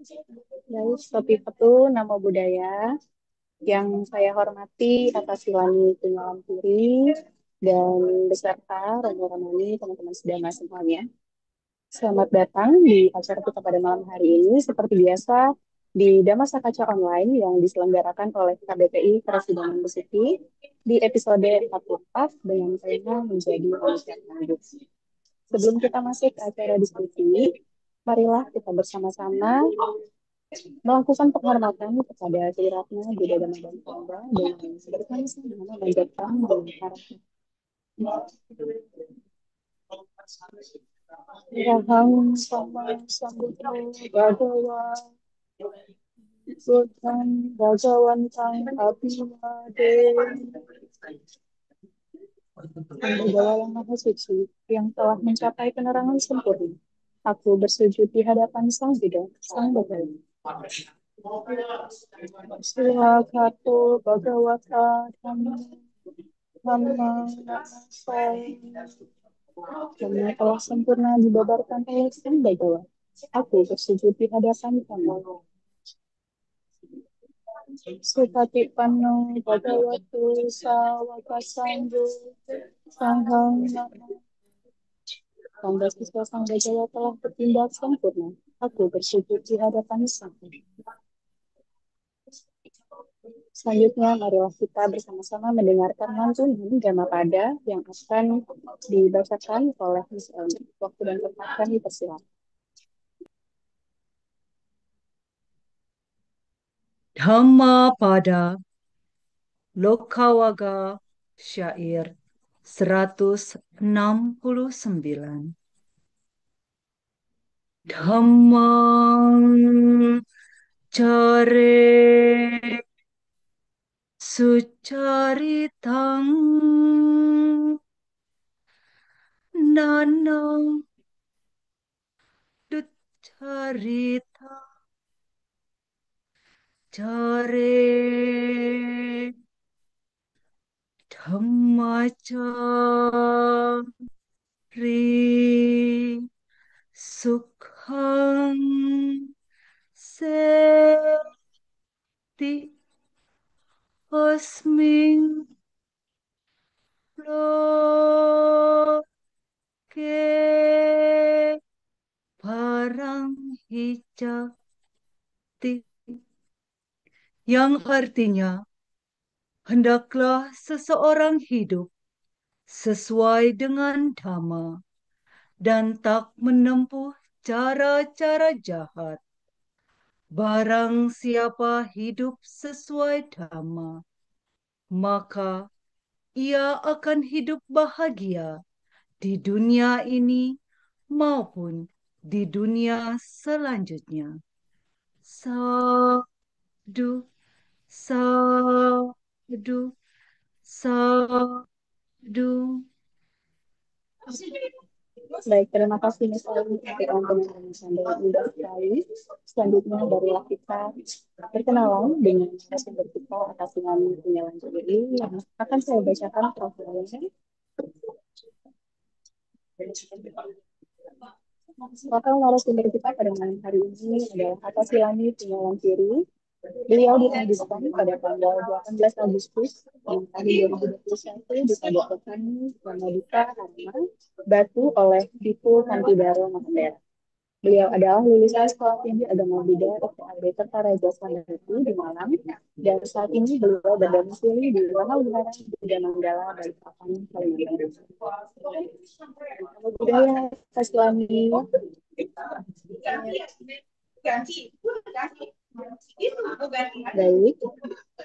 Guys, topik itu nama budaya yang saya hormati atas Silani Punyalampuri dan beserta Romo Ramani, teman-teman sedama semuanya. Selamat datang di acara kita pada malam hari ini. Seperti biasa, di Damasa Kaca Online yang diselenggarakan oleh KBPI Presidenan Besuki di episode 44 dengan tema menjadi manusia tangguh. Sebelum kita masuk ke acara diskusi, marilah kita bersama-sama melakukan penghormatan kepada Sri Ratna, Buddha Dhamma dan Sangha dengan bersama-sama memanjatkan dan harap Rahang sama sambuto bhagawa Buddhang bhagawantang abhimade. Bhagawa yang Maha Suci, yang telah mencapai penerangan sempurna. Aku bersujud di hadapan Sang Buddha, Sang Bhagawan. Swakato Bhagawata Dhamma Dhamma Namah. Karena telah sempurna dibabarkan oleh Sang Bhagawa, aku bersujud di hadapan kamu. Supatipanno Bhagavato Sawakasanjo Sanghang Nama. Tanda siswa Sang Bhagawa telah bertindak sempurna. Aku bersujud di hadapan Sang. Selanjutnya, marilah kita bersama-sama mendengarkan lantunan Dhammapada yang akan dibacakan oleh Miss Elmi. Waktu dan tempat kami persilakan. Dhammapada Lokawaga Syair 169. Dhammang care sucaritang nanang duccarita care dhammacari sukhang seti osming loke parang hijati, yang artinya hendaklah seseorang hidup sesuai dengan dhamma dan tak menempuh cara-cara jahat. Barang siapa hidup sesuai dhamma, maka ia akan hidup bahagia di dunia ini maupun di dunia selanjutnya. Sadu, sadu, sadu. Baik, terima kasih Mas Alwi untuk penjelasan yang indah sekali. Selanjutnya barulah kita berkenalan dengan narasumber kita atas dengan penyalanjut ini yang akan saya bacakan profilnya. Total narasumber kita pada malam hari ini adalah Atas Silani Penyalan Kiri. Beliau ditahbiskan pada tanggal 18 Agustus tahun 2021 di Padepokan Ramadita Karma Batu oleh Bipu Kantidaro Mandera. Beliau adalah lulusan Sekolah Tinggi Agama Buddha FKAB Kertaraja Sambalati di Malang dan saat ini beliau berdomisili di Wana Wihara Buddha Manggala Balikpapan, Kalimantan. Budaya Islami. Baik,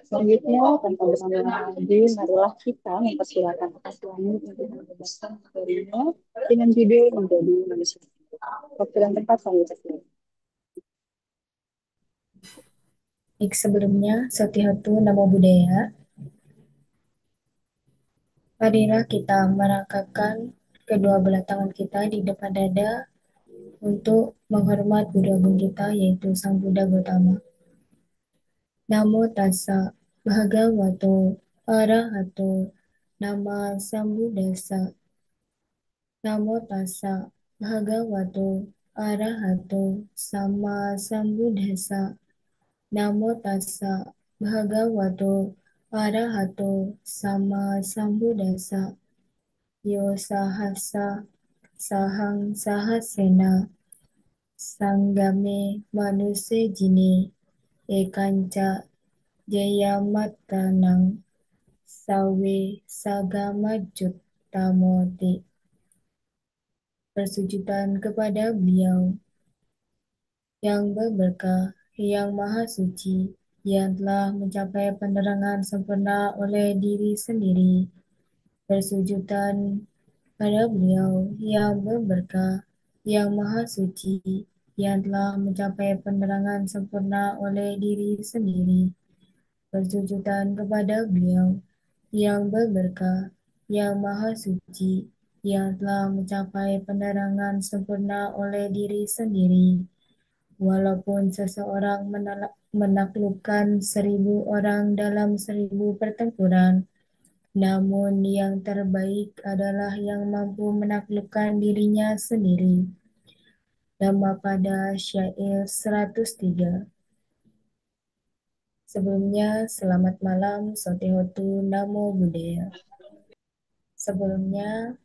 selanjutnya tanpa berlama-lama lagi, marilah kita mempersilakan Aslani untuk membebaskan materinya dengan judul menjadi manusia. Waktu dan tempat kami persilakan. Baik, sebelumnya, Satihatu Namo Buddhaya. Marilah kita merangkakkan kedua belah tangan kita di depan dada untuk menghormat Guru Agung kita, yaitu Sang Buddha Gautama. Namo tassa bhagavato arahato nama sambuddhassa. Namo tassa bhagavato arahato sama sambuddhassa. Namo tassa bhagavato arahato sama sambuddhassa. Yo sahasa sahang sahasena sanggame manuse jine ekanca jayamatanang sawe sagamajut tamoti. Persujudan kepada beliau yang berberkah, yang maha suci, yang telah mencapai penerangan sempurna oleh diri sendiri. Persujudan pada beliau yang berberkah, yang maha suci, yang telah mencapai penerangan sempurna oleh diri sendiri. Persujudan kepada beliau yang berberkah, yang maha suci, yang telah mencapai penerangan sempurna oleh diri sendiri. Walaupun seseorang menaklukkan 1.000 orang dalam 1.000 pertempuran, namun yang terbaik adalah yang mampu menaklukkan dirinya sendiri. Dhammapada Syair 103. Sebelumnya, selamat malam, Sotehotu, Namo Buddhaya. Sebelumnya,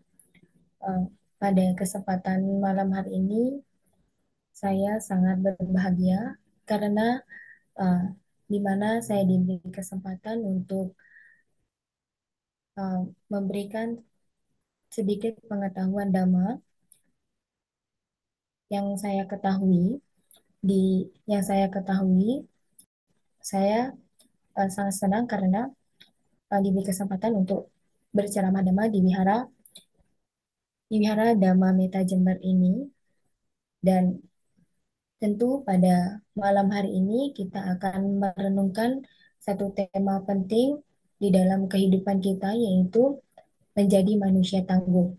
pada kesempatan malam hari ini, saya sangat berbahagia karena di mana saya diberi kesempatan untuk memberikan sedikit pengetahuan Dhamma yang saya ketahui. Yang saya ketahui, saya sangat senang karena diberi kesempatan untuk berceramah Dhamma di Wihara Dhamma Meta Jember ini. Dan tentu pada malam hari ini kita akan merenungkan satu tema penting di dalam kehidupan kita, yaitu menjadi manusia tangguh.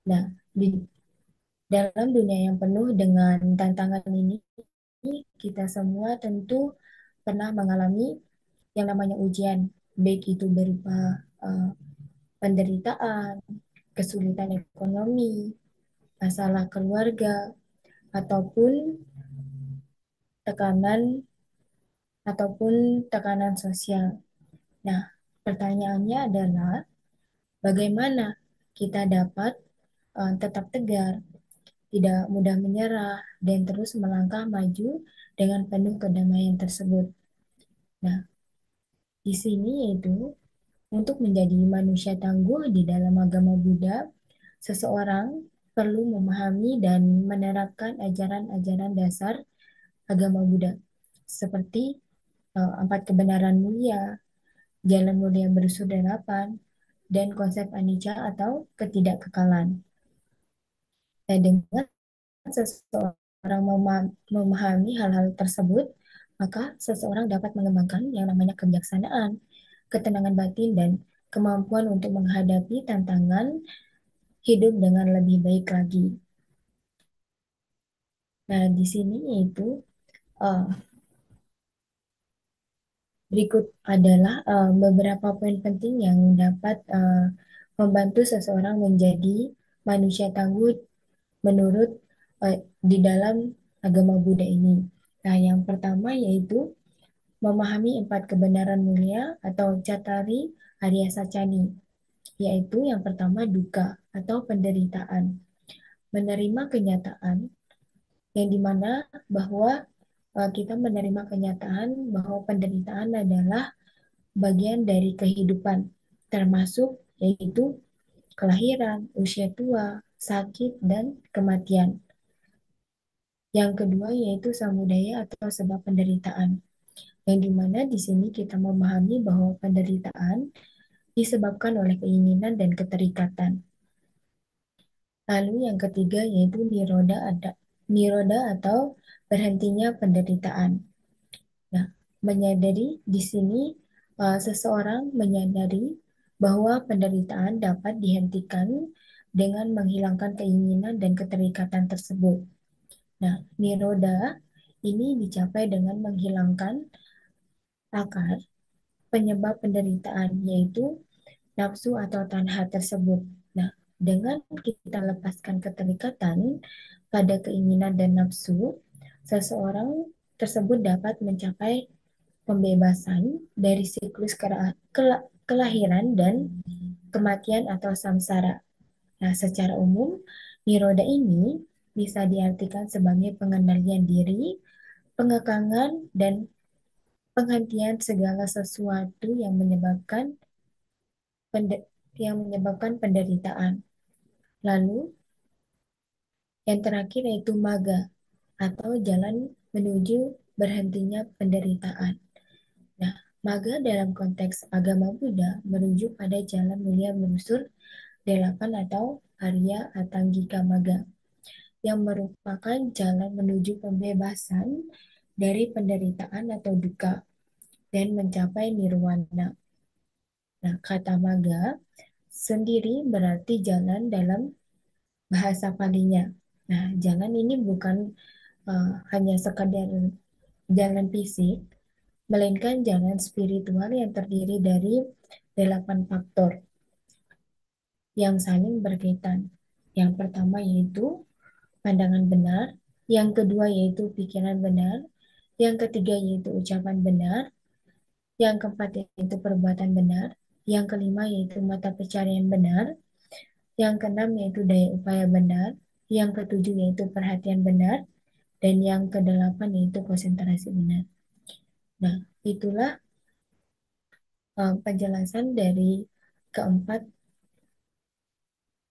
Nah, di dalam dunia yang penuh dengan tantangan ini, kita semua tentu pernah mengalami yang namanya ujian, baik itu berupa penderitaan, kesulitan ekonomi, masalah keluarga, ataupun tekanan tekanan sosial. Nah, pertanyaannya adalah bagaimana kita dapat tetap tegar, tidak mudah menyerah, dan terus melangkah maju dengan penuh kedamaian tersebut. Nah, di sini yaitu untuk menjadi manusia tangguh di dalam agama Buddha, seseorang perlu memahami dan menerapkan ajaran-ajaran dasar agama Buddha, seperti 4 kebenaran mulia, jalan mulia bersur delapan, dan konsep anicca atau ketidakkekalan. Nah, dengan seseorang memahami hal-hal tersebut, maka seseorang dapat mengembangkan yang namanya kebijaksanaan, ketenangan batin, dan kemampuan untuk menghadapi tantangan hidup dengan lebih baik lagi. Nah, di sini yaitu uh, berikut adalah beberapa poin penting yang dapat membantu seseorang menjadi manusia tangguh menurut di dalam agama Buddha ini. Nah, yang pertama yaitu memahami 4 kebenaran mulia atau Cattari Arya Sacani, yaitu yang pertama duka atau penderitaan. Menerima kenyataan yang dimana bahwa kita menerima kenyataan bahwa penderitaan adalah bagian dari kehidupan, termasuk yaitu kelahiran, usia tua, sakit, dan kematian. Yang kedua yaitu samudaya atau sebab penderitaan, yang dimana di sini kita memahami bahwa penderitaan disebabkan oleh keinginan dan keterikatan. Lalu yang ketiga yaitu niroda atau berhentinya penderitaan. Nah, menyadari di sini seseorang menyadari bahwa penderitaan dapat dihentikan dengan menghilangkan keinginan dan keterikatan tersebut. Nah, niroda ini dicapai dengan menghilangkan akar penyebab penderitaan, yaitu nafsu atau tanha tersebut. Nah, dengan kita lepaskan keterikatan pada keinginan dan nafsu, seseorang tersebut dapat mencapai pembebasan dari siklus kelahiran dan kematian atau samsara. Nah, secara umum, niroda ini bisa diartikan sebagai pengendalian diri, pengekangan, dan penghentian segala sesuatu yang menyebabkan penderitaan. Lalu, yang terakhir yaitu maga atau jalan menuju berhentinya penderitaan. Nah, maga dalam konteks agama Buddha merujuk pada jalan mulia menusur delapan atau Arya Atanggika Maga yang merupakan jalan menuju pembebasan dari penderitaan atau duka dan mencapai nirwana. Nah, kata maga sendiri berarti jalan dalam bahasa palinya. Nah, jalan ini bukan hanya sekadar jalan fisik, melainkan jalan spiritual yang terdiri dari 8 faktor yang saling berkaitan. Yang pertama yaitu pandangan benar, yang kedua yaitu pikiran benar, yang ketiga yaitu ucapan benar, yang keempat yaitu perbuatan benar, yang kelima yaitu mata pencarian benar, yang keenam yaitu daya upaya benar, yang ketujuh yaitu perhatian benar, dan yang kedelapan yaitu konsentrasi benar. Nah, itulah penjelasan dari keempat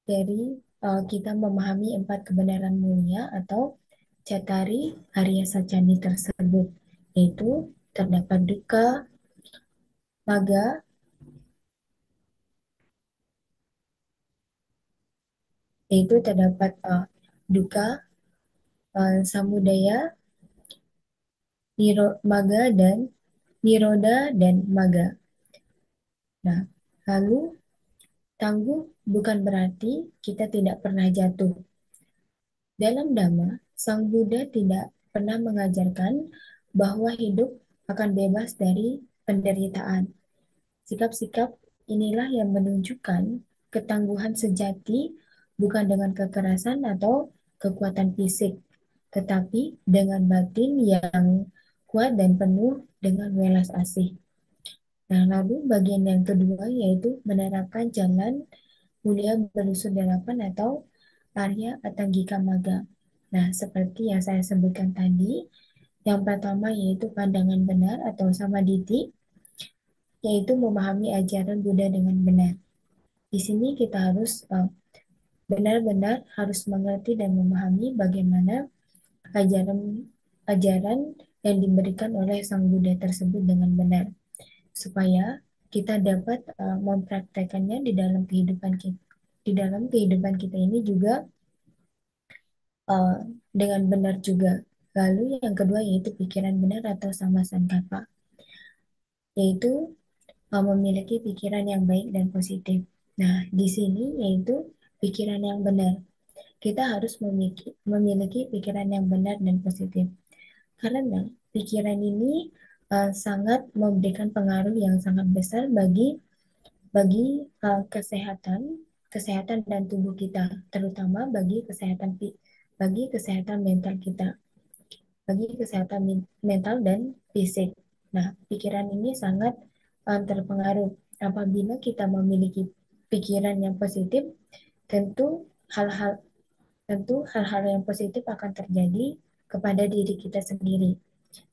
dari kita memahami 4 kebenaran mulia atau Cattari Arya Sacani tersebut, yaitu terdapat duka, maga, yaitu terdapat duka, samudaya, maga dan niroda dan maga. Nah, lalu tangguh bukan berarti kita tidak pernah jatuh. Dalam Dhamma, Sang Buddha tidak pernah mengajarkan bahwa hidup akan bebas dari penderitaan. Sikap-sikap inilah yang menunjukkan ketangguhan sejati bukan dengan kekerasan atau kekuatan fisik, tetapi dengan batin yang kuat dan penuh dengan welas asih. Nah, lalu bagian yang kedua yaitu menerapkan jalan mulia berunsur delapan atau Arya Atanggika Maga. Nah, seperti yang saya sebutkan tadi, yang pertama yaitu pandangan benar atau samaditi, yaitu memahami ajaran Buddha dengan benar. Di sini kita harus benar-benar harus mengerti dan memahami bagaimana ajaran ajaran yang diberikan oleh Sang Buddha tersebut dengan benar, supaya kita dapat mempraktekannya di dalam kehidupan kita. Di dalam kehidupan kita ini juga uh, dengan benar juga. Lalu yang kedua yaitu pikiran benar atau sama sankapa, yaitu memiliki pikiran yang baik dan positif. Nah, di sini yaitu pikiran yang benar. Kita harus memiliki pikiran yang benar dan positif. Karena pikiran ini sangat memberikan pengaruh yang sangat besar bagi kesehatan kesehatan dan tubuh kita, terutama bagi kesehatan mental kita, bagi kesehatan mental dan fisik. Nah, pikiran ini sangat terpengaruh. Apabila kita memiliki pikiran yang positif, tentu hal-hal hal-hal yang positif akan terjadi kepada diri kita sendiri.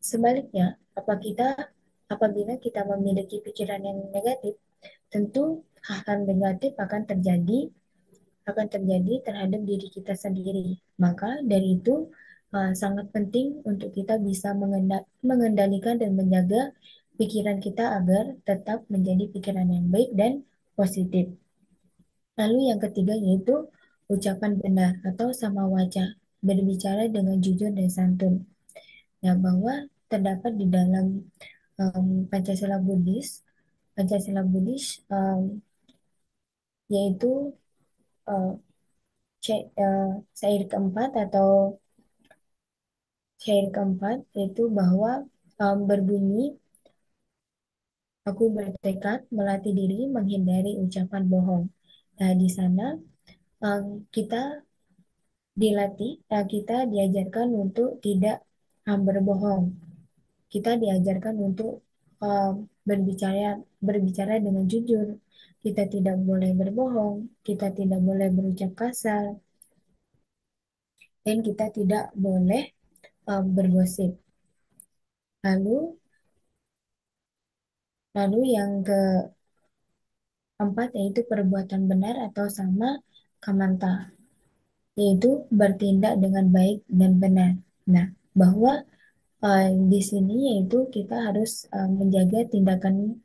Sebaliknya, apabila kita memiliki pikiran yang negatif, tentu hal-hal negatif akan terjadi terhadap diri kita sendiri. Maka dari itu sangat penting untuk kita bisa mengendalikan dan menjaga pikiran kita agar tetap menjadi pikiran yang baik dan positif. Lalu yang ketiga yaitu ucapan benar atau sama waca, berbicara dengan jujur dan santun. Ya, bahwa terdapat di dalam Pancasila Buddhis, yaitu uh, syair keempat yaitu bahwa berbunyi, aku bertekad melatih diri menghindari ucapan bohong. Nah, di sana kita kita diajarkan untuk tidak berbohong. Kita diajarkan untuk um, berbicara berbicara dengan jujur. Kita tidak boleh berbohong, kita tidak boleh berucap kasar, dan kita tidak boleh bergosip. Lalu, yang keempat yaitu perbuatan benar atau sama kamanta, yaitu bertindak dengan baik dan benar. Nah, bahwa di sini yaitu kita harus menjaga tindakan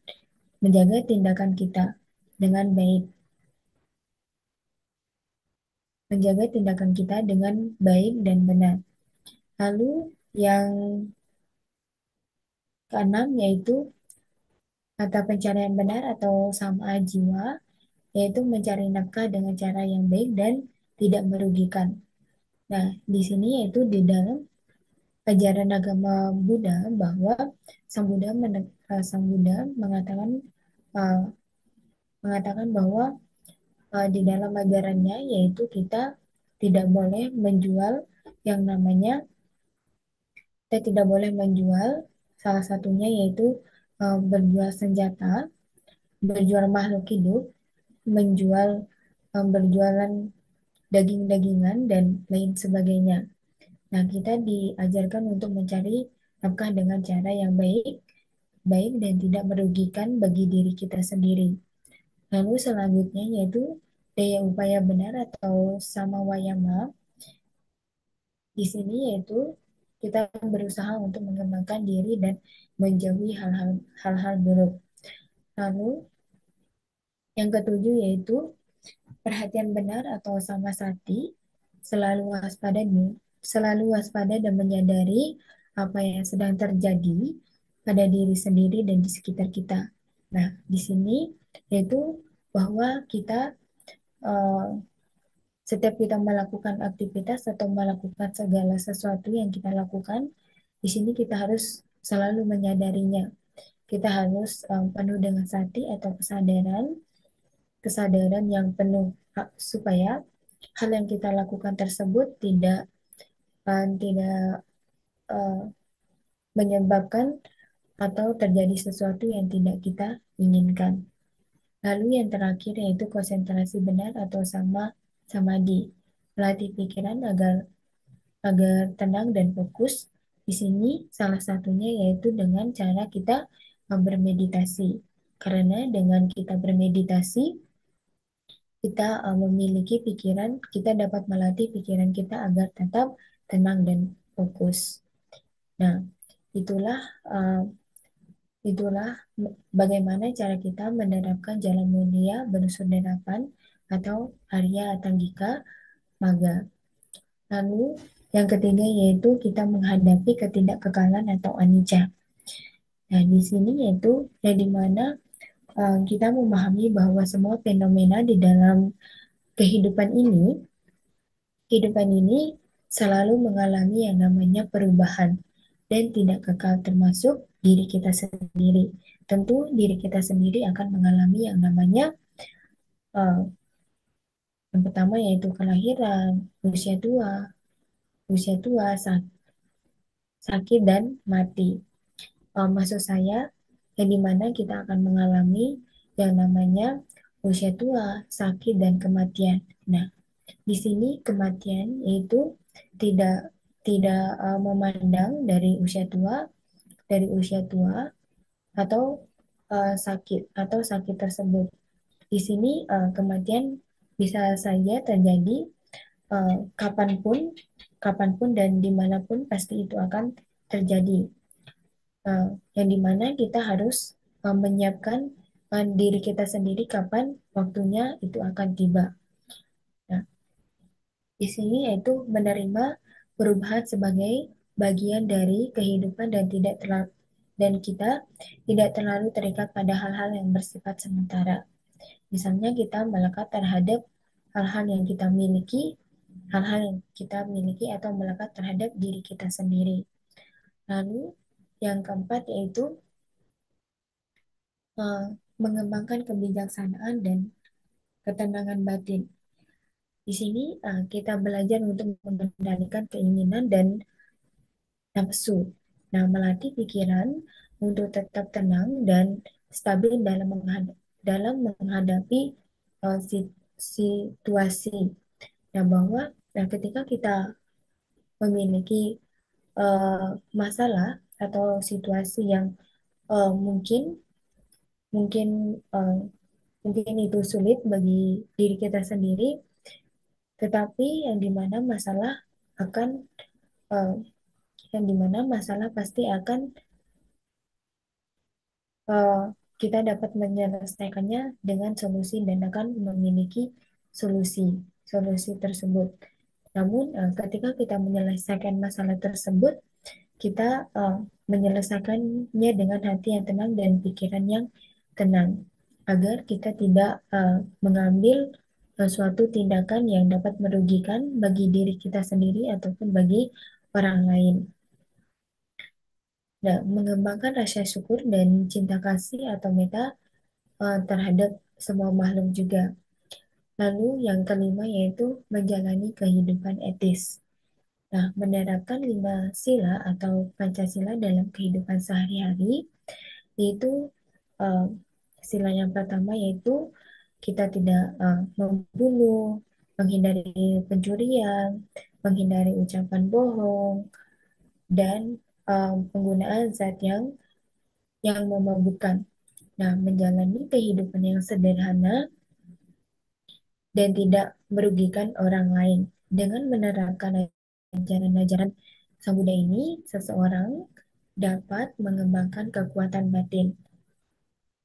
kita dengan baik, menjaga tindakan kita dengan baik dan benar. Lalu yang keenam yaitu mata pencarian benar atau sama jiwa, yaitu mencari nafkah dengan cara yang baik dan tidak merugikan. Nah, di sini yaitu di dalam ajaran agama Buddha bahwa Sang Buddha uh, mengatakan bahwa di dalam ajarannya yaitu kita tidak boleh menjual yang namanya kita tidak boleh menjual, salah satunya yaitu berjual senjata, berjual makhluk hidup, berjualan daging-dagingan dan lain sebagainya. Nah, kita diajarkan untuk mencari nafkah dengan cara yang baik, baik dan tidak merugikan bagi diri kita sendiri. Lalu selanjutnya yaitu daya upaya benar atau sama wayama. Di sini yaitu kita berusaha untuk mengembangkan diri dan menjauhi hal-hal buruk. Lalu yang ketujuh yaitu perhatian benar atau sama sati, selalu waspada dan menyadari apa yang sedang terjadi pada diri sendiri dan di sekitar kita. Nah, di sini yaitu bahwa eh, setiap kita melakukan aktivitas atau melakukan segala sesuatu yang kita lakukan, di sini kita harus selalu menyadarinya. Kita harus penuh dengan sati atau kesadaran, kesadaran yang penuh supaya hal yang kita lakukan tersebut tidak uh, menyebabkan atau terjadi sesuatu yang tidak kita inginkan. Lalu yang terakhir yaitu konsentrasi benar atau samadhi. Melatih pikiran agar agar tenang dan fokus. Di sini salah satunya yaitu dengan cara kita bermeditasi. Karena dengan kita bermeditasi, kita kita dapat melatih pikiran kita agar tetap tenang dan fokus. Nah, itulah uh, itulah bagaimana cara kita menerapkan jalan mulia berusur delapan atau Arya Atanggika Maga. Lalu yang ketiga yaitu kita menghadapi ketidakkekalan atau anicca. Nah, di sini yaitu di mana kita memahami bahwa semua fenomena di dalam kehidupan ini kehidupan ini selalu mengalami yang namanya perubahan dan tidak kekal, termasuk diri kita sendiri. Tentu diri kita sendiri akan mengalami yang namanya uh, yang pertama yaitu kelahiran, usia tua, sakit dan mati. Maksud saya yang dimana kita akan mengalami yang namanya usia tua, sakit dan kematian. Nah, di sini kematian yaitu tidak tidak memandang dari usia tua atau sakit tersebut. Di sini kematian bisa saja terjadi kapanpun, dan dimanapun pasti itu akan terjadi. Yang dimana kita harus menyiapkan diri kita sendiri kapan waktunya itu akan tiba. Nah, di sini yaitu menerima perubahan sebagai bagian dari kehidupan dan kita tidak terlalu terikat pada hal-hal yang bersifat sementara. Misalnya kita melekat terhadap hal-hal yang kita miliki, hal-hal yang kita miliki atau melekat terhadap diri kita sendiri. Lalu yang keempat yaitu uh, mengembangkan kebijaksanaan dan ketenangan batin. Di sini kita belajar untuk mengendalikan keinginan dan nafsu. Nah, melatih pikiran untuk tetap tenang dan stabil dalam menghadapi situasi. Nah, bahwa ketika kita memiliki eh, masalah atau situasi yang eh, mungkin mungkin eh, mungkin itu sulit bagi diri kita sendiri, tetapi akan eh, yang dimana masalah pasti akan eh, kita dapat menyelesaikannya dengan solusi dan akan memiliki solusi solusi tersebut. Namun ketika kita menyelesaikan masalah tersebut, kita menyelesaikannya dengan hati yang tenang dan pikiran yang tenang, agar kita tidak mengambil suatu tindakan yang dapat merugikan bagi diri kita sendiri ataupun bagi orang lain. Nah, mengembangkan rasa syukur dan cinta kasih atau meta terhadap semua makhluk juga. Lalu yang kelima yaitu menjalani kehidupan etis. Nah, menerapkan lima sila atau Pancasila dalam kehidupan sehari-hari, yaitu eh, sila yang pertama yaitu kita tidak membunuh, menghindari pencurian, menghindari ucapan bohong, dan penggunaan zat yang memabukkan. Nah, menjalani kehidupan yang sederhana dan tidak merugikan orang lain. Dengan menerapkan ajaran-ajaran Sang Buddha ini, seseorang dapat mengembangkan kekuatan batin,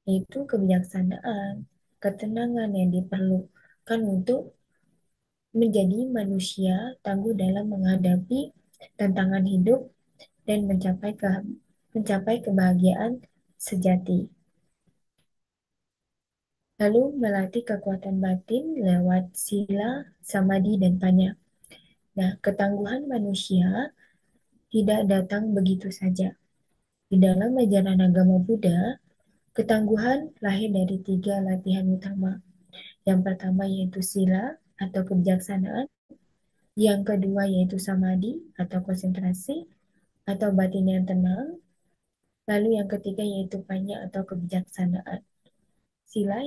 yaitu kebijaksanaan, ketenangan yang diperlukan untuk menjadi manusia tangguh dalam menghadapi tantangan hidup dan mencapai kebahagiaan sejati. Lalu melatih kekuatan batin lewat sila, samadhi, dan panya. Nah, ketangguhan manusia tidak datang begitu saja. Di dalam ajaran agama Buddha, ketangguhan lahir dari tiga latihan utama. Yang pertama yaitu sila atau kebijaksanaan, yang kedua yaitu samadhi atau konsentrasi atau batin yang tenang, lalu yang ketiga yaitu panya atau kebijaksanaan. Sila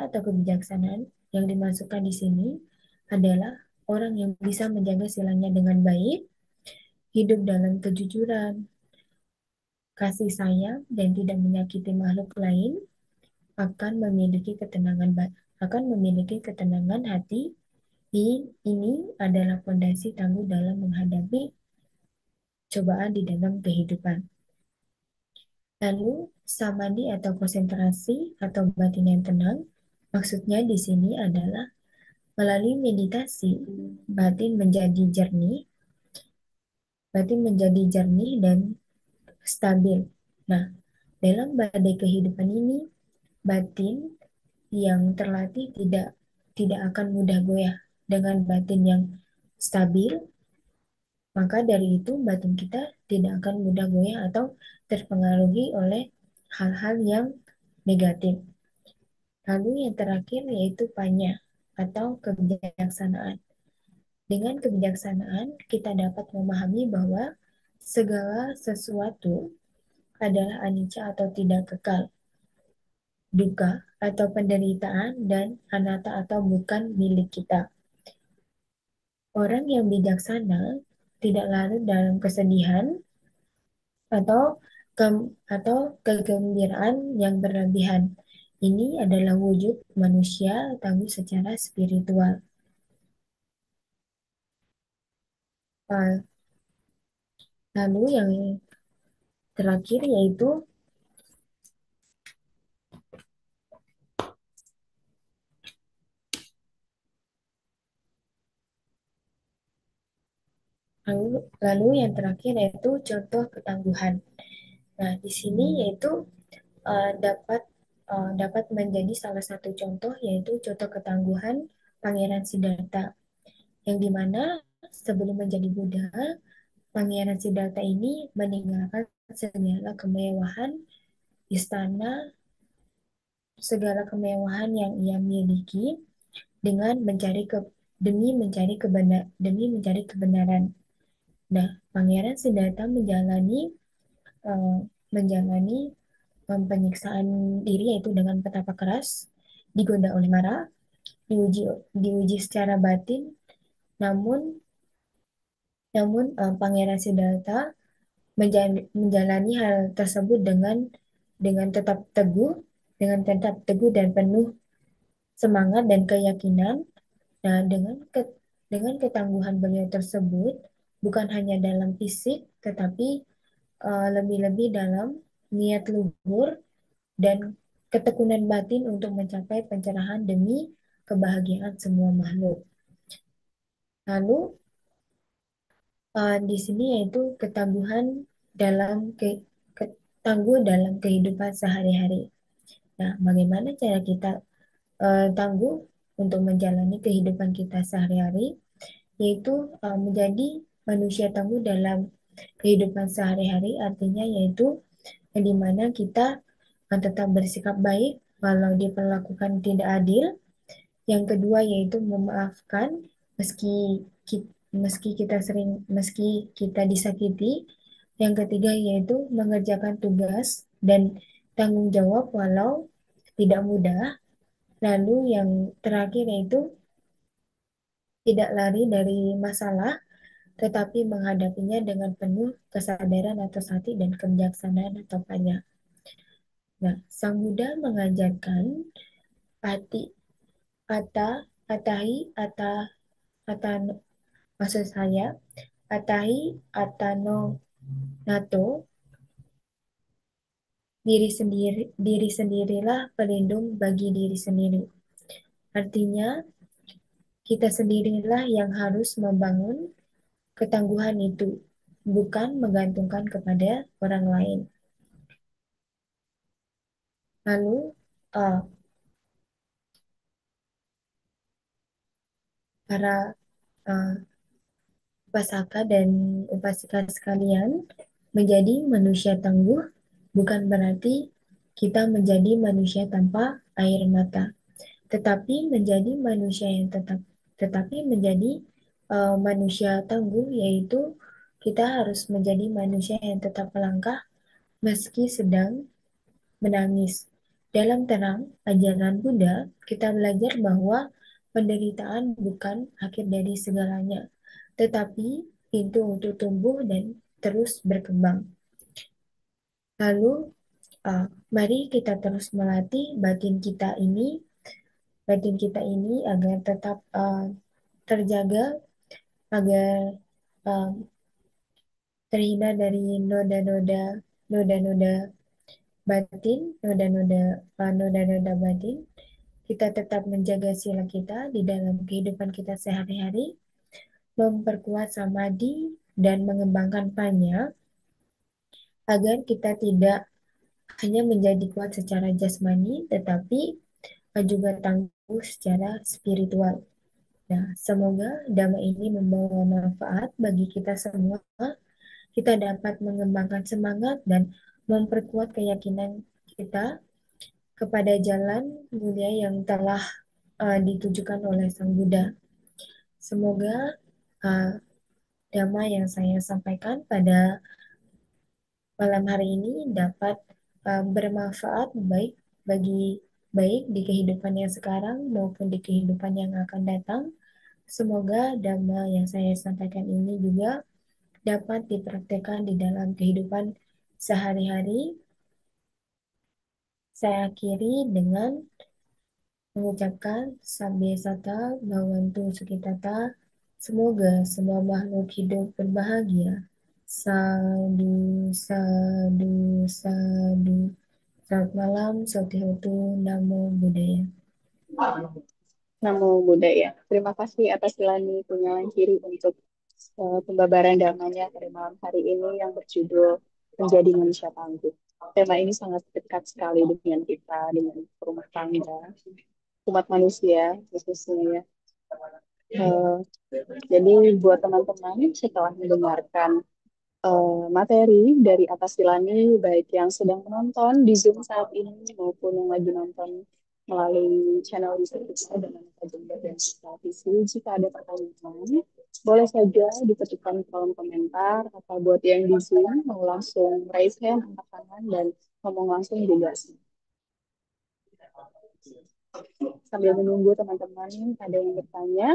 atau kebijaksanaan yang dimasukkan di sini adalah orang yang bisa menjaga silanya dengan baik, hidup dalam kejujuran, kasih sayang, dan tidak menyakiti makhluk lain, akan memiliki ketenangan hati. Ini adalah fondasi tangguh dalam menghadapi cobaan di dalam kehidupan. Lalu, samadhi atau konsentrasi atau batin yang tenang, maksudnya di sini adalah melalui meditasi, batin menjadi jernih, dan stabil. Nah, dalam badai kehidupan ini, batin yang terlatih tidak akan mudah goyah. Dengan batin yang stabil, maka dari itu batin kita tidak akan mudah goyah atau terpengaruhi oleh hal-hal yang negatif. Lalu yang terakhir yaitu panya atau kebijaksanaan. Dengan kebijaksanaan, kita dapat memahami bahwa segala sesuatu adalah anicca atau tidak kekal, duka atau penderitaan, dan anatta atau bukan milik kita. Orang yang bijaksana tidak larut dalam kesedihan atau atau kegembiraan yang berlebihan. Ini adalah wujud manusia tangguh secara spiritual. Uh, Lalu yang terakhir yaitu lalu yang terakhir yaitu contoh ketangguhan. Nah, di sini yaitu dapat dapat menjadi salah satu contoh yaitu contoh ketangguhan Pangeran Siddhartha, yang dimana sebelum menjadi Buddha, Pangeran Siddhartha ini meninggalkan segala kemewahan istana, segala kemewahan yang ia miliki, dengan mencari ke demi mencari kebenaran. Nah, Pangeran Siddhartha eh, menjalani penyiksaan diri yaitu dengan petapa keras, digoda oleh Mara, diuji diuji secara batin, namun Pangeran Siddhartha menjalani hal tersebut dengan tetap teguh, dan penuh semangat dan keyakinan. Nah, dengan ketangguhan beliau tersebut, bukan hanya dalam fisik, tetapi lebih-lebih dalam niat luhur dan ketekunan batin untuk mencapai pencerahan demi kebahagiaan semua makhluk. Lalu di sini yaitu dalam ke, tangguh dalam kehidupan sehari-hari. Nah, bagaimana cara kita tangguh untuk menjalani kehidupan kita sehari-hari, yaitu menjadi manusia tangguh dalam kehidupan sehari-hari, artinya yaitu di mana kita tetap bersikap baik walau diperlakukan tidak adil. Yang kedua yaitu memaafkan meski meski kita disakiti. Yang ketiga yaitu mengerjakan tugas dan tanggung jawab walau tidak mudah. Lalu yang terakhir yaitu tidak lari dari masalah, tetapi menghadapinya dengan penuh kesadaran atas hati dan kebijaksanaan atau banyak. Nah, Sang Buddha mengajarkan ati, ata, atahi, ata, maksud saya, atahi, atano, nato, diri sendirilah pelindung bagi diri sendiri. Artinya, kita sendirilah yang harus membangun ketangguhan itu, bukan menggantungkan kepada orang lain. Lalu, uh, para uh, upasaka dan upasika sekalian, menjadi manusia tangguh bukan berarti kita menjadi manusia tanpa air mata, tetapi menjadi manusia yang tetapi menjadi manusia tangguh yaitu kita harus menjadi manusia yang tetap melangkah meski sedang menangis. Dalam terang ajaran Buddha, kita belajar bahwa penderitaan bukan akhir dari segalanya, tetapi pintu untuk tumbuh dan terus berkembang. Lalu, uh, mari kita terus melatih batin kita ini agar tetap terjaga, agar uh, terhindar dari noda-noda batin, noda-noda batin. Kita tetap menjaga sila kita di dalam kehidupan kita sehari-hari, memperkuat samadhi dan mengembangkan panya agar kita tidak hanya menjadi kuat secara jasmani, tetapi juga tangguh secara spiritual. Nah, semoga dhamma ini membawa manfaat bagi kita semua. Kita dapat mengembangkan semangat dan memperkuat keyakinan kita kepada jalan mulia yang telah ditujukan oleh Sang Buddha. Semoga uh, dhamma yang saya sampaikan pada malam hari ini dapat bermanfaat baik di kehidupan yang sekarang maupun di kehidupan yang akan datang. Semoga dhamma yang saya sampaikan ini juga dapat dipraktekkan di dalam kehidupan sehari-hari. Saya akhiri dengan mengucapkan Sabbe Sata Bhawantu Sukitata. Semoga semua makhluk hidup berbahagia. Sadu, sadu, sadu. Selamat malam, Sotihotu, Namo Buddhaya. Namo Buddhaya. Terima kasih atas Silani Punyalan Kiri untuk pembabaran damanya pada malam hari ini yang berjudul Menjadi Manusia Tangguh. Tema ini sangat dekat sekali dengan kita, dengan rumah tangga, umat manusia khususnya ya. Jadi buat teman-teman setelah mendengarkan materi dari Atas Silani, baik yang sedang menonton di Zoom saat ini maupun yang lagi nonton melalui channel YouTube dan diskusi. Jika ada pertanyaan, boleh saja diketikkan di kolom komentar, atau buat yang di Zoom mau langsung raise hand, angkat tangan, dan ngomong langsung juga sih. Sambil menunggu teman-teman ada yang bertanya,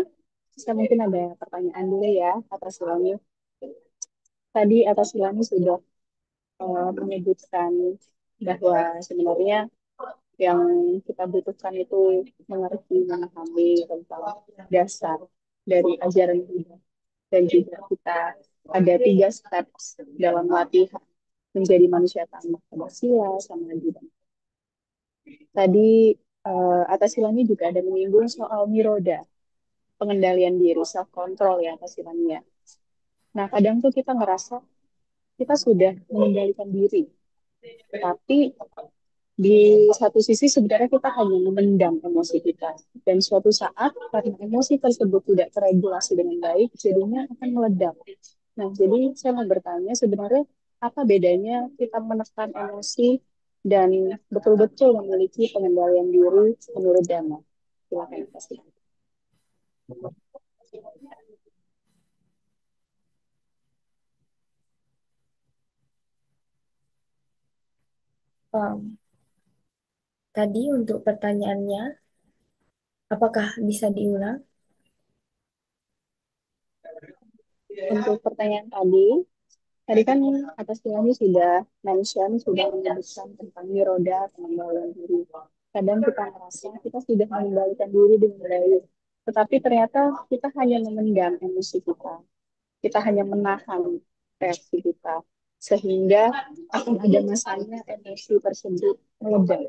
saya mungkin ada pertanyaan dulu ya atas Ilani. Tadi atas Ilani sudah menyebutkan bahwa sebenarnya yang kita butuhkan itu mengerti, memahami tentang dasar dari ajaran Buddha. Dan juga kita ada 3 steps dalam latihan menjadi manusia tamak, ada sila, samadhi, dan tadi atas silanya juga ada menyinggung soal niroda, pengendalian diri, self control ya atas silanya. Nah kadang tuh kita ngerasa kita sudah mengendalikan diri, tetapi di satu sisi sebenarnya kita hanya memendam emosi kita. Dan suatu saat karena emosi tersebut tidak teregulasi dengan baik, jadinya akan meledak. Nah, jadi saya mau bertanya sebenarnya apa bedanya kita menekan emosi dan betul-betul memiliki pengendalian diri menurut Dhamma? Silakan kasih. Tadi untuk pertanyaannya, apakah bisa diulang? Untuk pertanyaan tadi kan atas Tilani sudah mention, sudah menyebutkan tentang niroda, pengendalian diri. Kadang kita merasa kita sudah mengendalikan diri dengan baik, tetapi ternyata kita hanya memendam emosi kita. Kita hanya menahan reaksi kita. Sehingga akan ada masanya emosi tersebut meledak.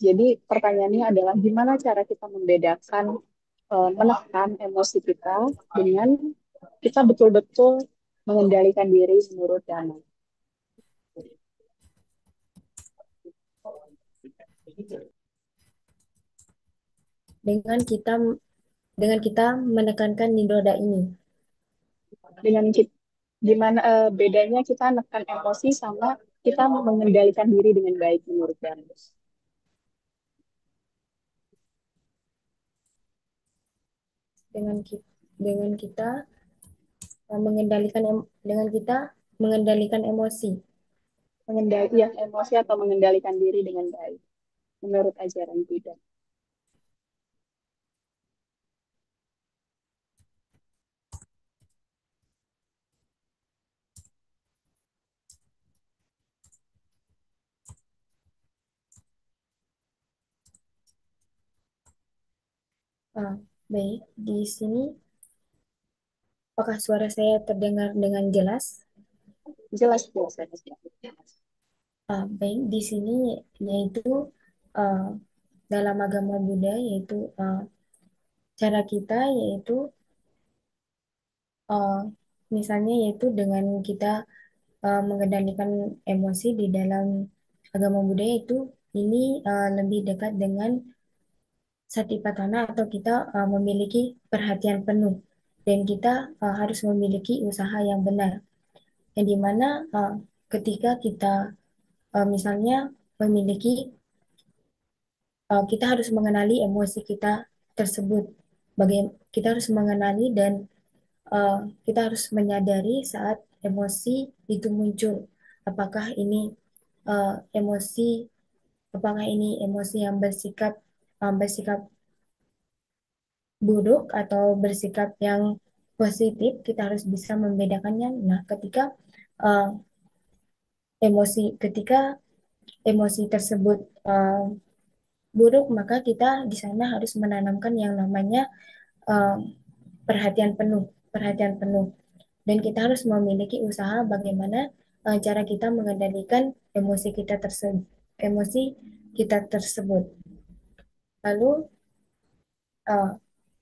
Jadi pertanyaannya adalah gimana cara kita membedakan menekan emosi kita dengan kita betul-betul mengendalikan diri menurut Dhamma. Dengan kita dengan kita menekankan niroda ini. Dengan kita, gimana bedanya kita menekan emosi sama kita mengendalikan diri dengan baik menurut Dhamma. Dengan kita dengan kita mengendalikan dengan kita mengendalikan emosi. Mengendalikan emosi atau mengendalikan diri dengan baik menurut ajaran Buddha. Baik, di sini apakah suara saya terdengar dengan jelas? Jelas jelas. Baik, di sini yaitu uh, dalam agama Buddha yaitu cara kita yaitu uh, misalnya yaitu dengan kita mengendalikan emosi di dalam agama Buddha itu ini lebih dekat dengan satipatthana atau kita memiliki perhatian penuh dan kita harus memiliki usaha yang benar yang dimana ketika kita misalnya memiliki kita harus mengenali emosi kita tersebut bagaimana kita harus mengenali dan kita harus menyadari saat emosi itu muncul apakah ini emosi apakah ini emosi yang bersikap buruk atau bersikap yang positif, kita harus bisa membedakannya. Nah, uh, ketika emosi tersebut buruk, maka kita di sana harus menanamkan yang namanya uh, perhatian penuh. Dan kita harus memiliki usaha bagaimana cara kita mengendalikan emosi kita tersebut. Lalu, uh,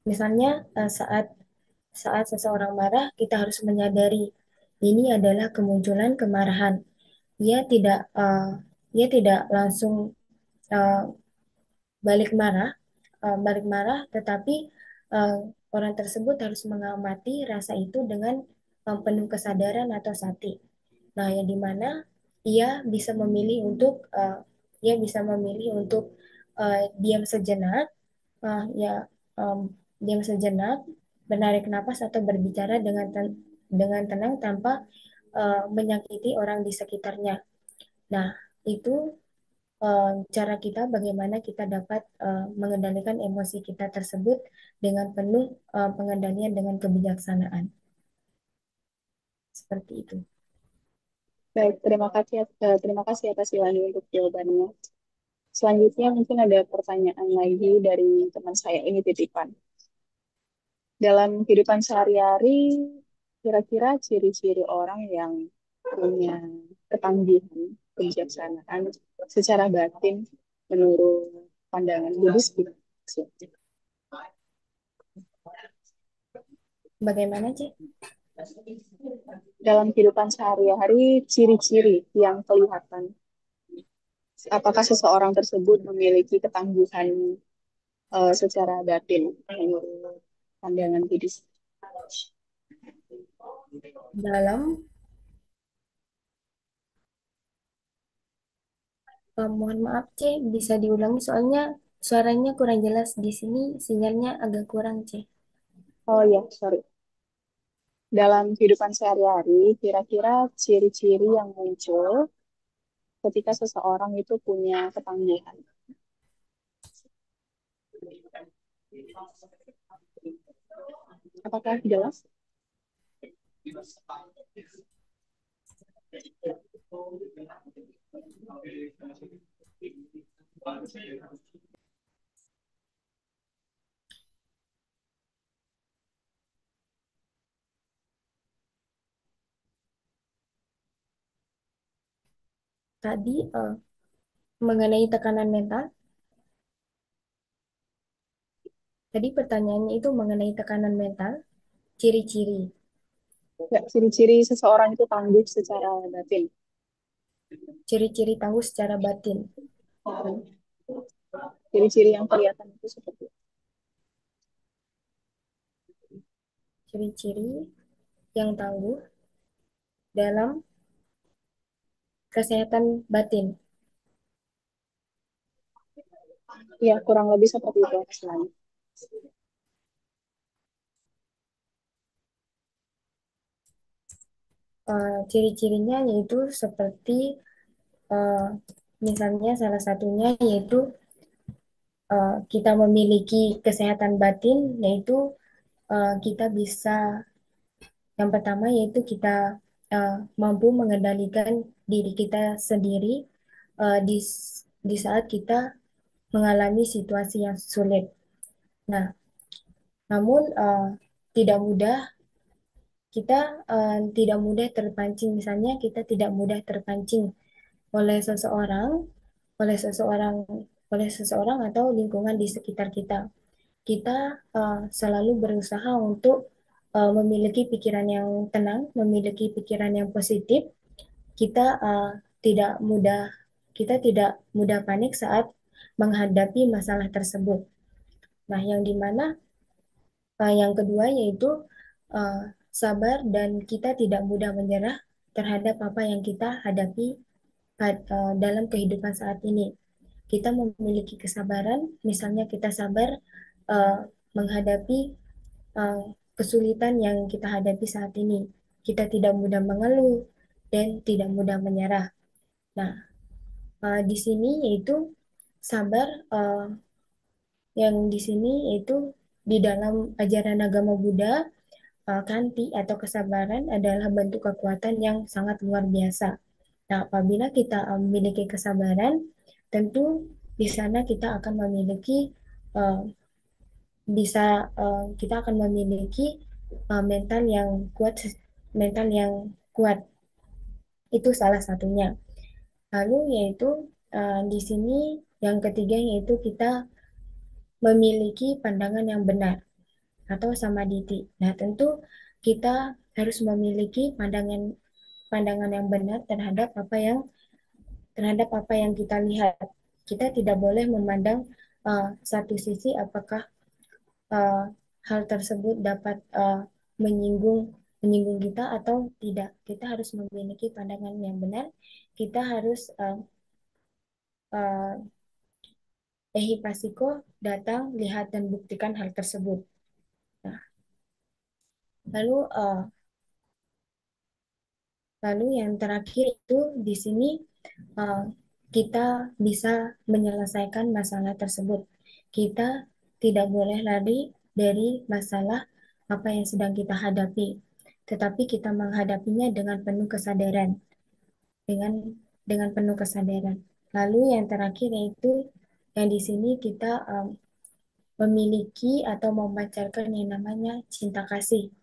misalnya saat seseorang marah, kita harus menyadari ini adalah kemunculan kemarahan. Ia tidak uh, ia tidak langsung uh, balik marah, tetapi uh, orang tersebut harus mengamati rasa itu dengan penuh kesadaran atau sati. Nah, yang dimana ia bisa memilih untuk diam sejenak, ya um, diam sejenak, menarik napas atau berbicara dengan tenang tanpa menyakiti orang di sekitarnya. Nah, itu cara kita bagaimana kita dapat mengendalikan emosi kita tersebut dengan penuh pengendalian dengan kebijaksanaan. Seperti itu. Baik, terima kasih atas Ilani untuk jawabannya. Selanjutnya mungkin ada pertanyaan lagi dari teman saya ini titipan. Dalam kehidupan sehari-hari, kira-kira ciri-ciri orang yang punya ketangguhan, kebijaksanaan secara batin menurut pandangan Buddhis gimana? Bagaimana, Ci? Dalam kehidupan sehari-hari, ciri-ciri yang kelihatan. Apakah seseorang tersebut memiliki ketangguhan secara batin menurut pandangan Buddhis? Dalam, mohon maaf, C, bisa diulangi soalnya suaranya kurang jelas di sini, sinyalnya agak kurang, C. Oh ya, sorry. Dalam kehidupan sehari-hari, kira-kira ciri-ciri yang muncul ketika seseorang itu punya ketangguhan. Apakah jelas? Tadi mengenai tekanan mental, tadi pertanyaannya itu mengenai tekanan mental, ciri-ciri. Ya, ciri-ciri seseorang itu tangguh secara batin. Ciri-ciri tangguh secara batin. Ciri-ciri yang kelihatan itu seperti itu. Ciri-ciri yang tangguh dalam kesehatan batin. Ya, kurang lebih seperti itu selain. Ciri-cirinya yaitu seperti eh, misalnya salah satunya yaitu kita memiliki kesehatan batin, yaitu kita bisa yang pertama yaitu kita mampu mengendalikan diri kita sendiri di saat kita mengalami situasi yang sulit. Nah, namun tidak mudah kita tidak mudah terpancing, misalnya kita tidak mudah terpancing oleh seseorang, oleh seseorang, oleh seseorang atau lingkungan di sekitar kita. Kita selalu berusaha untuk memiliki pikiran yang tenang, memiliki pikiran yang positif. Kita tidak mudah, kita tidak mudah panik saat menghadapi masalah tersebut. Nah, yang dimana yang kedua yaitu uh, sabar dan kita tidak mudah menyerah terhadap apa yang kita hadapi dalam kehidupan saat ini. Kita memiliki kesabaran, misalnya kita sabar uh, menghadapi uh, kesulitan yang kita hadapi saat ini. Kita tidak mudah mengeluh dan tidak mudah menyerah. Nah, di sini yaitu sabar yang di sini yaitu di dalam ajaran agama Buddha, kanti atau kesabaran adalah bentuk kekuatan yang sangat luar biasa. Nah, apabila kita memiliki kesabaran, tentu di sana kita akan memiliki uh, bisa kita akan memiliki mental yang kuat, mental yang kuat. Itu salah satunya. Lalu yaitu di sini yang ketiga yaitu kita memiliki pandangan yang benar atau samaditi. Nah, tentu kita harus memiliki pandangan pandangan yang benar terhadap apa yang kita lihat. Kita tidak boleh memandang satu sisi apakah uh, hal tersebut dapat menyinggung menyinggung kita atau tidak. Kita harus memiliki pandangan yang benar. Kita harus uh, Ehi Pasiko datang, lihat dan buktikan hal tersebut. Lalu lalu yang terakhir itu di sini uh, kita bisa menyelesaikan masalah tersebut. Kita tidak boleh lari dari masalah apa yang sedang kita hadapi, tetapi kita menghadapinya dengan penuh kesadaran, dengan dengan penuh kesadaran. Lalu yang terakhir yaitu yang di sini kita memiliki atau memancarkan yang namanya cinta kasih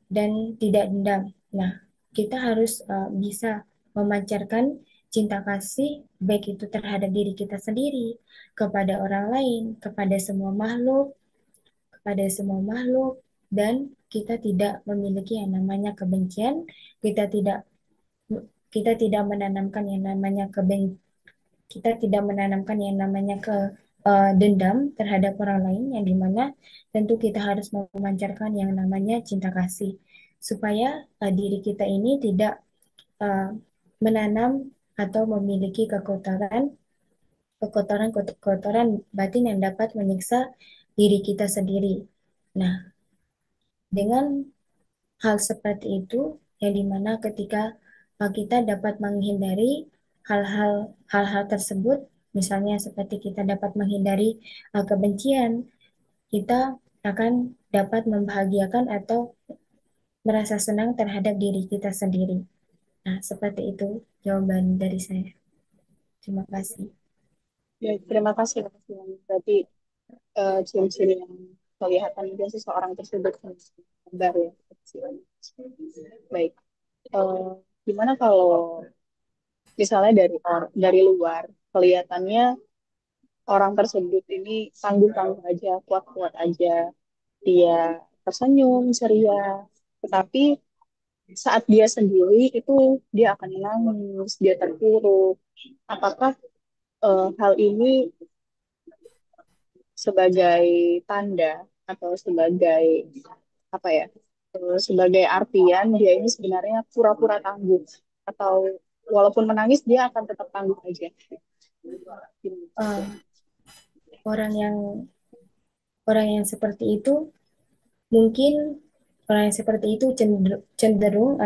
dan tidak dendam. Nah, kita harus bisa memancarkan cinta kasih baik itu terhadap diri kita sendiri, kepada orang lain, kepada semua makhluk, dan kita tidak memiliki yang namanya kebencian, kita tidak kita tidak menanamkan yang namanya kita tidak menanamkan yang namanya dendam terhadap orang lain, yang dimana tentu kita harus memancarkan yang namanya cinta kasih supaya diri kita ini tidak uh, menanam atau memiliki kekotoran batin yang dapat menyiksa diri kita sendiri. Nah, dengan hal seperti itu, yang dimana ketika kita dapat menghindari hal-hal tersebut, misalnya seperti kita dapat menghindari kebencian, kita akan dapat membahagiakan atau merasa senang terhadap diri kita sendiri. Nah, seperti itu jawaban dari saya. Terima kasih. Ya, terima kasih. Berarti ciri-ciri yang kelihatan dari seseorang tersebut sabar ya. Baik. Eh, Gimana kalau misalnya dari luar kelihatannya orang tersebut ini tangguh-tangguh aja, kuat-kuat aja, dia tersenyum, ceria, tetapi saat dia sendiri itu dia akan menangis, dia terpuruk. Apakah hal ini sebagai tanda atau sebagai apa ya? Sebagai artian dia ini sebenarnya pura-pura tangguh atau walaupun menangis dia akan tetap tangguh aja. Uh, orang yang orang yang seperti itu mungkin orang yang seperti itu cenderung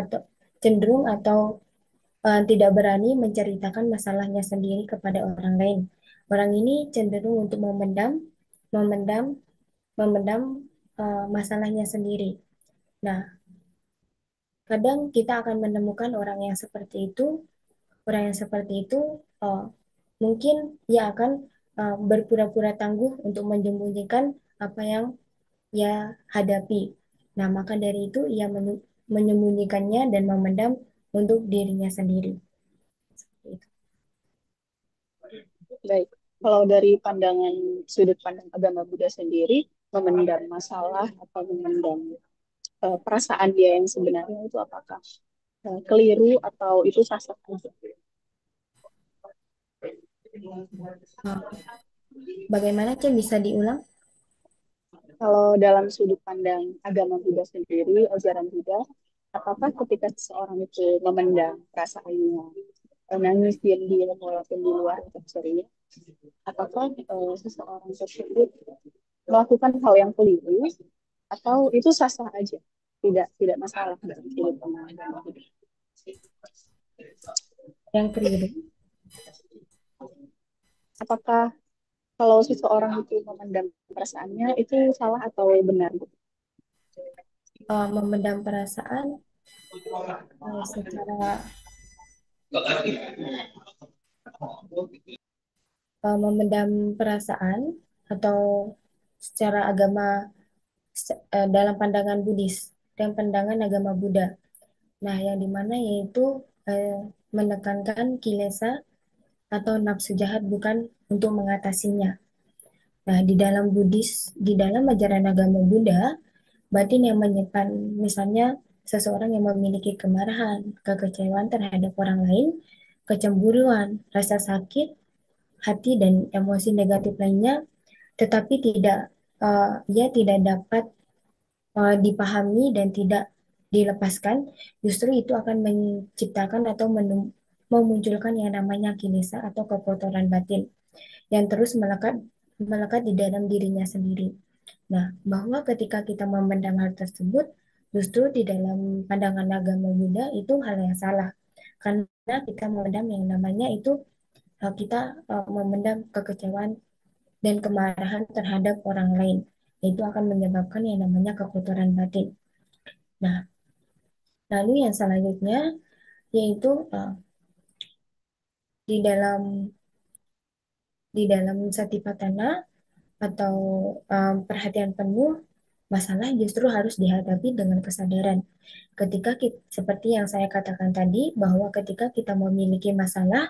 atau tidak berani menceritakan masalahnya sendiri kepada orang lain. Orang ini cenderung untuk memendam, memendam masalahnya sendiri. Nah, kadang kita akan menemukan orang yang seperti itu mungkin ia akan berpura-pura tangguh untuk menyembunyikan apa yang ia hadapi. Nah, maka dari itu ia menyembunyikannya dan memendam untuk dirinya sendiri. Seperti itu. Baik, kalau dari pandangan sudut pandang agama Buddha sendiri, memendam masalah atau memendam perasaan dia yang sebenarnya itu apakah keliru atau itu sah-sah aja? Uh, Bagaimana, Cem? Bisa diulang? Kalau dalam sudut pandang agama Buddha sendiri, ajaran Buddha, apakah ketika seseorang itu memendam perasaannya, nangis diam-diam walaupun di luar itu ceria, apakah seseorang tersebut melakukan hal yang keliru atau itu sah-sah aja, tidak masalah dalam sudut pandang agama Buddha? Yang keliru. Apakah kalau seseorang itu memendam perasaannya itu salah atau benar? Memendam perasaan secara memendam perasaan atau secara agama dalam pandangan Buddhis dan pandangan agama Buddha. Nah, yang dimana yaitu menekankan kilesa atau nafsu jahat bukan untuk mengatasinya. Nah, di dalam ajaran agama Buddha, batin yang menyimpan misalnya seseorang yang memiliki kemarahan, kekecewaan terhadap orang lain, kecemburuan, rasa sakit, hati dan emosi negatif lainnya, tetapi ia tidak dapat dipahami dan tidak dilepaskan, justru itu akan menciptakan atau memunculkan yang namanya kilesa atau kekotoran batin yang terus melekat melekat di dalam dirinya sendiri. Nah, bahwa ketika kita memendam hal tersebut, justru di dalam pandangan agama Buddha itu hal yang salah. Karena kita memendam yang namanya itu kita memendam kekecewaan dan kemarahan terhadap orang lain. Itu akan menyebabkan yang namanya kekotoran batin. Nah, lalu yang selanjutnya yaitu di dalam satipatthana atau perhatian penuh, masalah justru harus dihadapi dengan kesadaran. Ketika kita, seperti yang saya katakan tadi, bahwa ketika kita memiliki masalah,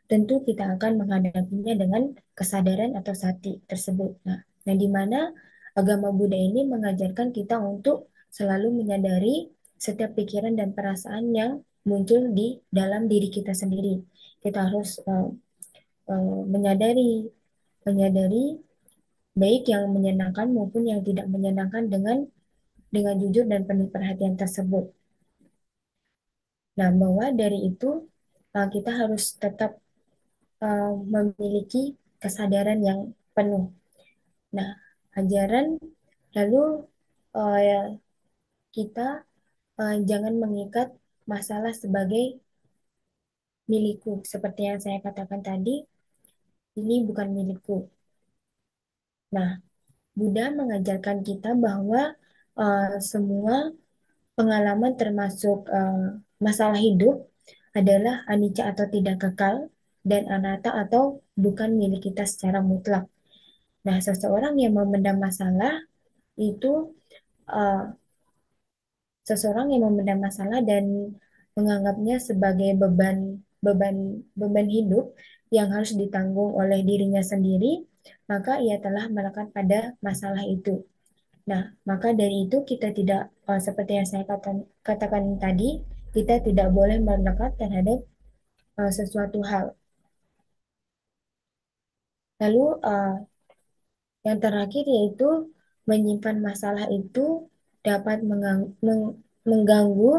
tentu kita akan menghadapinya dengan kesadaran atau sati tersebut. Nah, di mana agama Buddha ini mengajarkan kita untuk selalu menyadari setiap pikiran dan perasaan yang muncul di dalam diri kita sendiri. Kita harus menyadari menyadari baik yang menyenangkan maupun yang tidak menyenangkan dengan jujur dan penuh perhatian tersebut. Nah, bahwa dari itu kita harus tetap memiliki kesadaran yang penuh. Nah, ajaran lalu ya, kita jangan mengikat masalah sebagai milikku. Seperti yang saya katakan tadi, ini bukan milikku. Nah, Buddha mengajarkan kita bahwa semua pengalaman termasuk masalah hidup adalah anicca atau tidak kekal dan anatta atau bukan milik kita secara mutlak. Nah, seseorang yang memendam masalah itu uh, seseorang yang memendam masalah dan menganggapnya sebagai beban beban hidup yang harus ditanggung oleh dirinya sendiri, maka ia telah melekat pada masalah itu. Nah, maka dari itu kita tidak seperti yang saya katakan tadi, kita tidak boleh melekat terhadap sesuatu hal. Lalu yang terakhir yaitu menyimpan masalah itu dapat mengganggu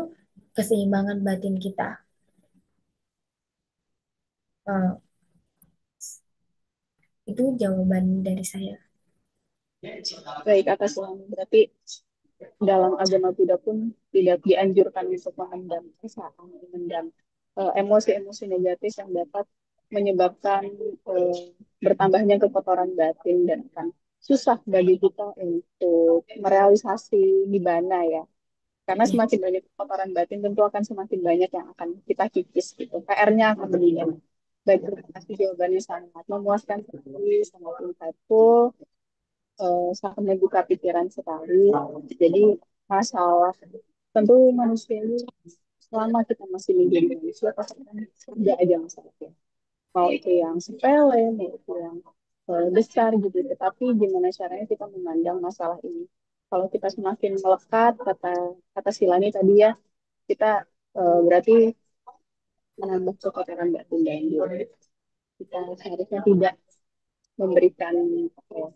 keseimbangan batin kita. Eh, itu jawaban dari saya. Baik, atas ulang. Berarti dalam agama Buddha pun tidak dianjurkan untuk memendam perasaan, memendam emosi-emosi negatif yang dapat menyebabkan bertambahnya kekotoran batin dan akan susah bagi kita untuk merealisasi nibbana ya. Karena Ya, semakin banyak kotoran batin tentu akan semakin banyak yang akan kita kikis gitu. PR-nya akan lebih banyak. Baik, terima kasih jawabannya sangat memuaskan sekali, sangat insightful, sangat membuka pikiran sekali. Jadi masalah tentu manusia ini selama kita masih menjadi manusia pasti kan ada aja masalahnya. Mau itu yang sepele, mau itu yang besar gitu. Tetapi gimana caranya kita memandang masalah ini? Kalau kita semakin melekat, kata kata Silani tadi ya, kita berarti menambah kekotoran batin dalam diri. Kita seharusnya tidak memberikan,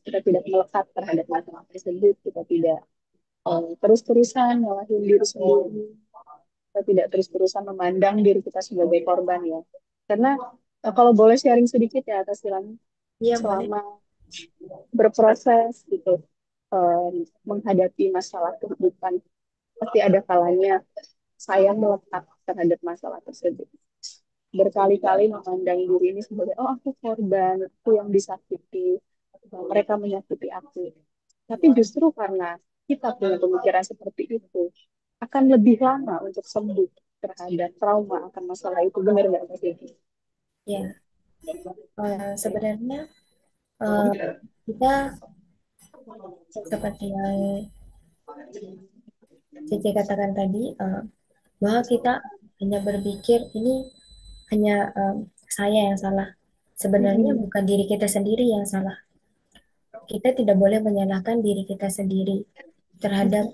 kita tidak melekat terhadap masalah tersebut, kita tidak terus-terusan nyalahin diri sendiri, kita tidak terus-terusan memandang diri kita sebagai korban ya. Karena kalau boleh sharing sedikit ya atas Silani, iya boleh. selama berproses gitu menghadapi masalah kehidupan pasti ada kalanya saya melekat terhadap masalah tersebut, berkali-kali memandang diri ini sebagai oh aku korban, aku yang disakiti, mereka menyakiti aku. Tapi justru karena kita punya pemikiran seperti itu akan lebih lama untuk sembuh terhadap trauma akan masalah itu, benar nggak Mas Devi? Ya, sebenarnya eh, kita seperti yang Cici katakan tadi, bahwa kita hanya berpikir ini hanya saya yang salah. Sebenarnya Mm-mm. bukan diri kita sendiri yang salah. Kita tidak boleh menyalahkan diri kita sendiri terhadap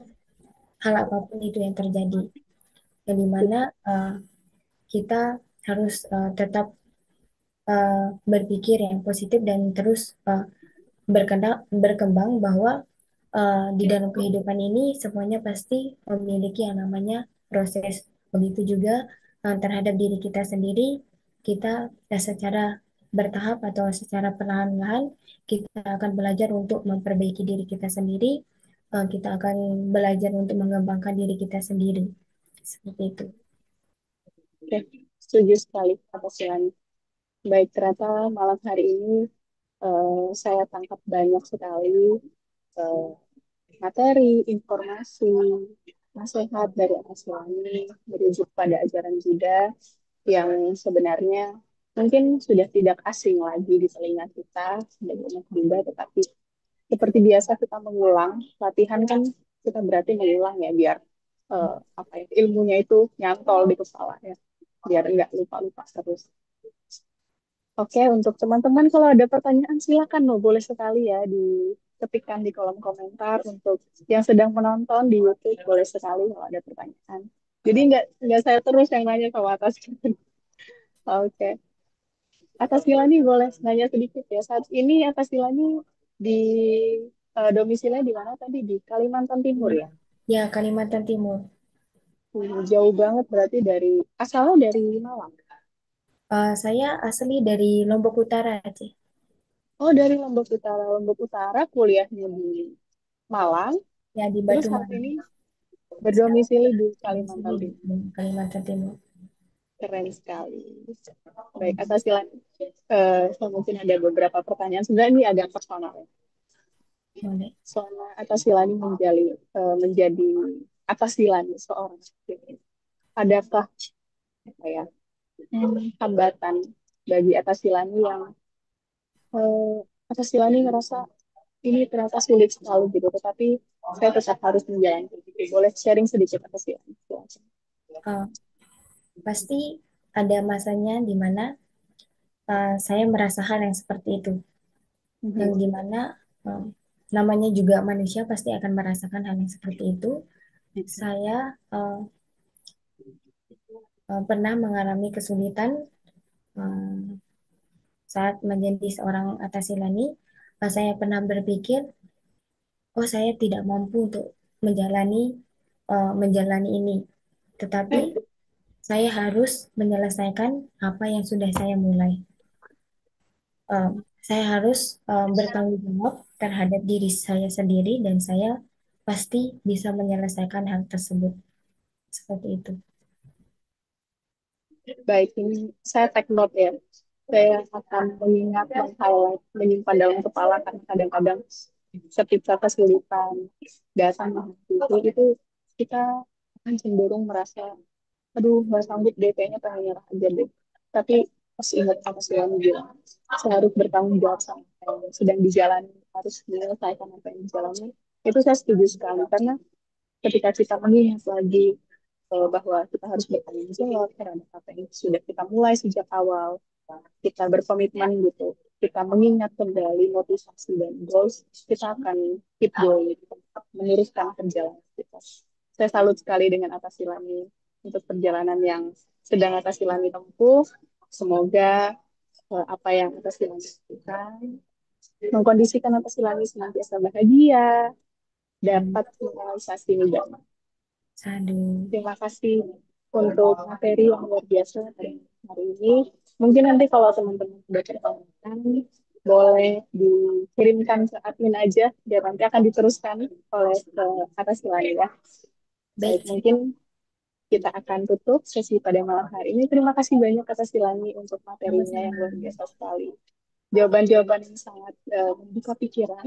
hal apapun itu yang terjadi. Yang dimana kita harus tetap berpikir yang positif dan terus berkembang bahwa di dalam kehidupan ini semuanya pasti memiliki yang namanya proses. Begitu juga terhadap diri kita sendiri, kita secara bertahap atau secara perlahan-lahan kita akan belajar untuk memperbaiki diri kita sendiri. Kita akan belajar untuk mengembangkan diri kita sendiri. Seperti itu. Oke, setuju sekali atas Silani. Baik, ternyata malam hari ini saya tangkap banyak sekali eh, materi, informasi, nasihat dari Mas Silani merujuk pada ajaran Buddha yang sebenarnya mungkin sudah tidak asing lagi di telinga kita sebagai umat Buddha, tetapi seperti biasa kita mengulang, latihan kan kita berarti mengulang ya biar apa ya, ilmunya itu nyantol di kepala ya, biar nggak lupa-lupa terus. Oke, untuk teman-teman kalau ada pertanyaan silakan loh, boleh sekali ya diketikkan di kolom komentar. Untuk yang sedang menonton di YouTube boleh sekali kalau ada pertanyaan. Jadi nggak saya terus yang nanya sama atas. Oke, atas Silani boleh nanya sedikit ya. Saat ini atas Silani di domisilinya di mana tadi, di Kalimantan Timur ya? Ya, Kalimantan Timur. Jauh banget berarti dari asalnya dari Malang. Saya asli dari Lombok Utara, Aceh. Oh, dari Lombok Utara. Lombok Utara kuliahnya di Malang. Ya, di Terus Batu saat Malang. ini Sekarang berdomisili di domisili Kalimantan di Timur. Kalimantan Timur. Keren sekali. Baik, atas silang. Saya mungkin ada beberapa pertanyaan. Sebenarnya ini agak personal ya. Boleh. Selama atas silani menjadi atas silani seorang aktivis, adakah apa ya, hambatan bagi atas silani yang eh, atas silani ngerasa ini ternyata sulit sekali gitu, tetapi saya tetap harus menjalankan itu. Boleh sharing sedikit atas silani? Silakan. Uh, Pasti ada masanya di mana saya merasa hal yang seperti itu. Yang Mhm. di mana uh, namanya juga manusia pasti akan merasakan hal yang seperti itu. Saya uh, pernah mengalami kesulitan uh, saat menjadi seorang atasilani. Saya pernah berpikir, oh saya tidak mampu untuk menjalani menjalani ini. Tetapi saya harus menyelesaikan apa yang sudah saya mulai. Saya harus bertanggung jawab terhadap diri saya sendiri dan saya pasti bisa menyelesaikan hal tersebut. Seperti itu. Baik, ini saya take note ya. Saya akan mengingat, meng-highlight, menyimpan dalam kepala karena kadang-kadang ketika kesulitan datang di hati itu kita akan cenderung merasa, aduh nggak sanggup deh, kayaknya pengen nyerah aja deh. Tapi pas ingat apa sih yang bilang, saya harus bertanggung jawab sama apa yang sedang dijalani, harus menyelesaikan apa yang dijalani. Itu saya setuju sekali karena ketika kita mengingat lagi bahwa kita harus bertanggung jawab terhadap apa yang sudah kita mulai sejak awal, kita berkomitmen gitu, kita mengingat kembali motivasi dan goals, kita akan keep going, kita tetap meneruskan perjalanan kita. Saya salut sekali dengan atas Silani untuk perjalanan yang sedang atas Silani tempuh. Semoga apa yang atas Silani lakukan mengkondisikan atas Silani senantiasa bahagia, Amin. dapat merealisasi mimpi. Sadu. Terima kasih untuk materi yang luar biasa hari ini. Mungkin nanti kalau teman-teman sudah pertanyaan, boleh dikirimkan ke admin aja, biar nanti akan diteruskan oleh ke atas lain ya. Baik, Baik, mungkin kita akan tutup sesi pada malam hari ini. Terima kasih banyak atas Silani untuk materinya yang sama-sama. luar biasa sekali. Jawaban-jawaban yang sangat membuka pikiran.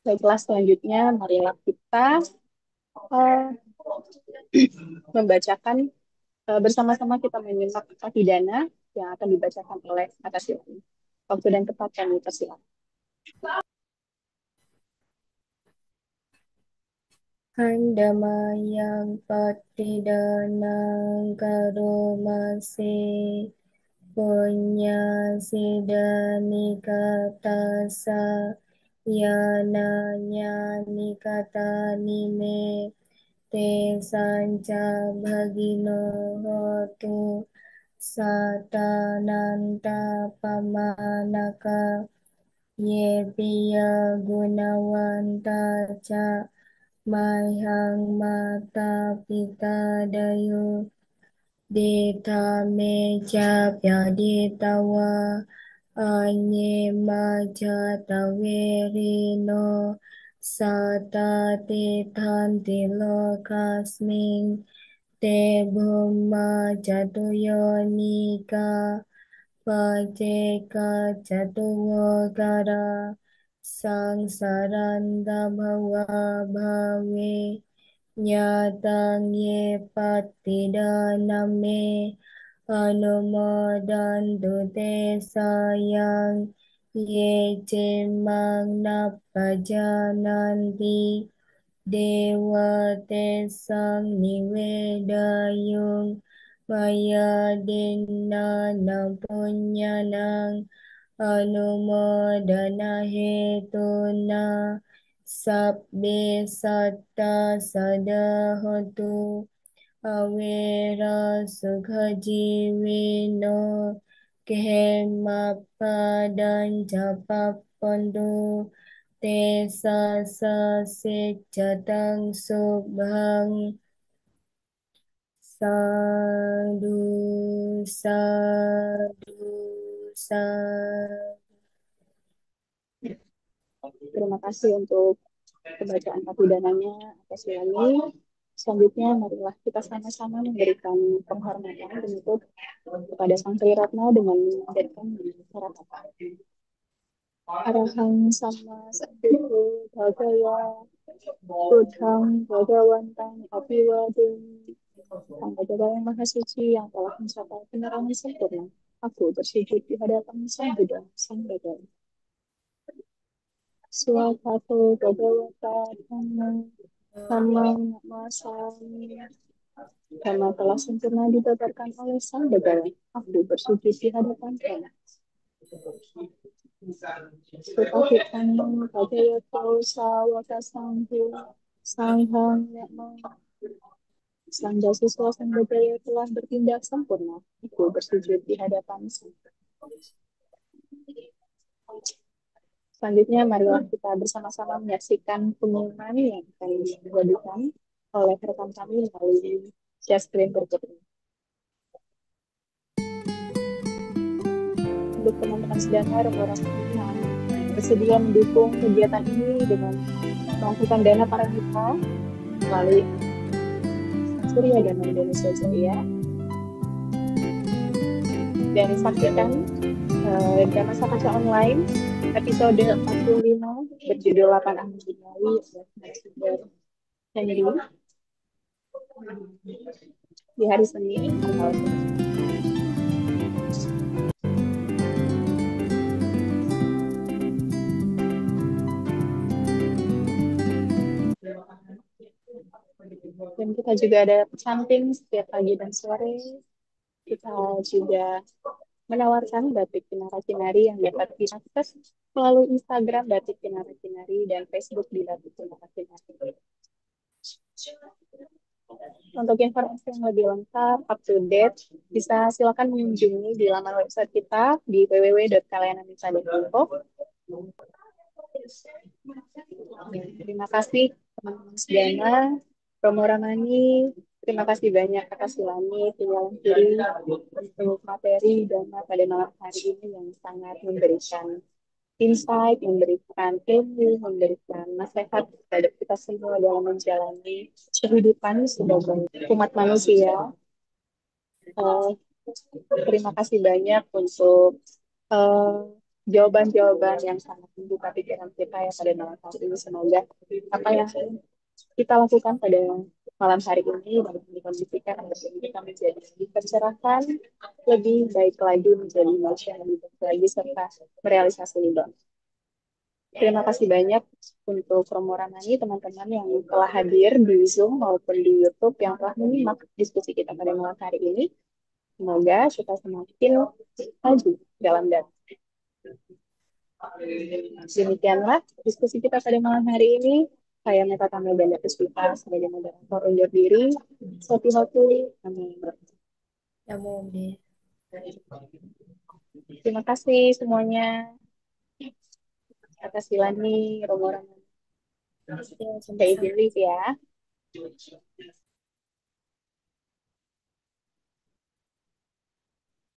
Baiklah, selanjutnya marilah kita uh, membacakan bersama-sama kita menyimak pidana yang akan dibacakan oleh atas ini. Waktu dan tempat kami persilakan. Handamayang patidanang karomase punya sidani katasa yananya nikata nime te sanca bhagino hotu satananta pamanaka ye piya gunawanta ca Maihang mata pita dayu Ditameja Pyaditawa Anyemaja Tawerino Satatitanti Lokasming Te Bhuma Jatuyonika Pajeka Jatuwokara Sangsaranda Bhava Bhave Nyatang Ye Patidaname Anumodantu Te Sayang Ye Cemang Napajananti Dewa Tesang Nivedayung Maya Dinanang Punyanang Anumodana Hetuna Sabbe Satta Sadahotu Awera Sukhajiwino Kehemapadan Japapandu Tesa Sasejatang Subhang Sadu Sadu Sadu. Terima kasih untuk pembacaan pidana-nya atas Silani. Selanjutnya, marilah kita sama-sama memberikan penghormatan penutup kepada Sang Tri Ratna dengan mengajarkan syarat apa. Arahang sama Sabtu Bhagaya Buddhang Bhagawantang Apiwadun. Sang Bhagava yang Maha Suci yang telah mencapai penerangan sempurna. Aku bersujud di hadapan Sang Buddha, Sang Bhagava. Swakato Bhagavata Dhammang Masami. Karena telah sempurna dibabarkan oleh Sang Bhagava, aku bersujud di hadapan Tuhan. Sutakitan Bhagavato Sawaka Sanghu Sanghang Yamang. Sang Jasiswa Sang Bhagava telah bertindak sempurna. Aku bersujud di hadapan Sang. Selanjutnya, marilah kita bersama-sama menyaksikan pengumuman yang akan dibagikan oleh rekan kami melalui share screen berikut ini. Untuk teman-teman sedana, orang yang bersedia mendukung kegiatan ini dengan melakukan dana para mitra melalui Surya Dana Indonesia Jaya, dan saksikan drama Sakaca Online episode 45 berjudul 8 Ahmad Duniawi Henry di hari Senin tanggal 1. Dan kita juga ada samping setiap pagi dan sore. Kita juga menawarkan batik Kinara Kinari yang dapat diakses melalui Instagram Batik Kinara Kinari dan Facebook di Batik Kinara Kinari. Untuk informasi yang lebih lengkap, up to date, bisa silakan mengunjungi di laman website kita di www.kaliananisa.info. Terima kasih teman-teman sedana, Romo Ramani, terima kasih banyak Kakak Silani, Tinggalan Kiri, untuk materi dana pada malam hari ini yang sangat memberikan insight, memberikan ilmu, memberikan nasihat kepada kita semua dalam menjalani kehidupan sebagai umat manusia. Terima kasih banyak untuk jawaban-jawaban yang sangat membuka pikiran kita ya pada malam hari ini. Semoga apa yang kita lakukan pada malam hari ini dapat dikondisikan agar kita menjadi lebih tercerahkan, lebih baik lagi, menjadi manusia yang lebih baik lagi, serta merealisasi mimpi. Terima kasih banyak untuk Romo Ramani, teman-teman yang telah hadir di Zoom maupun di YouTube yang telah menyimak diskusi kita pada malam hari ini. Semoga kita semakin maju dalam dan demikianlah diskusi kita pada malam hari ini. Saya Meta Tamil Ganda Puspita sebagai moderator undur diri. Sopi Hotu, kami terima kasih semuanya atas Silani, Romo Ramani. Saya izin ya.